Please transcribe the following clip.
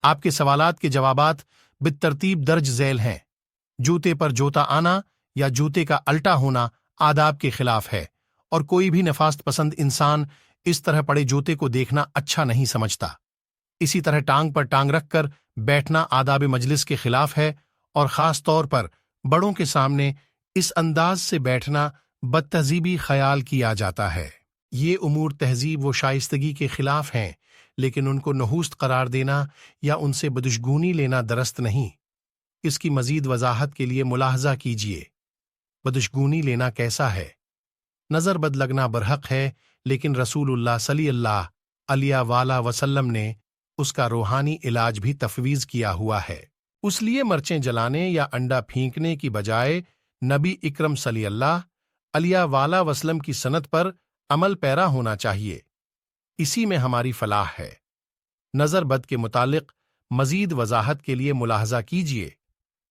آپ کے سوالات کے جوابات بالترتیب درج ذیل ہیں۔ جوتے پر جوتا آنا یا جوتے کا الٹا ہونا آداب کے خلاف ہے، اور کوئی بھی نفاست پسند انسان اس طرح پڑے جوتے کو دیکھنا اچھا نہیں سمجھتا۔ اسی طرح ٹانگ پر ٹانگ رکھ کر بیٹھنا آداب مجلس کے خلاف ہے، اور خاص طور پر بڑوں کے سامنے اس انداز سے بیٹھنا بدتہذیبی خیال کیا جاتا ہے۔ یہ امور تہذیب و شائستگی کے خلاف ہیں، لیکن ان کو نحوست قرار دینا یا ان سے بدشگونی لینا درست نہیں۔ اس کی مزید وضاحت کے لیے ملاحظہ کیجیے۔ بدشگونی لینا کیسا ہے؟ نظر بد لگنا برحق ہے، لیکن رسول اللہ صلی اللہ علیہ وسلم نے اس کا روحانی علاج بھی تفویض کیا ہوا ہے۔ اس لیے مرچیں جلانے یا انڈا پھینکنے کی بجائے نبی اکرم صلی اللہ علیہ وسلم کی سنت پر عمل پیرا ہونا چاہیے۔ اسی میں ہماری فلاح ہے۔ نظر بد کے متعلق مزید وضاحت کے لیے ملاحظہ کیجیے۔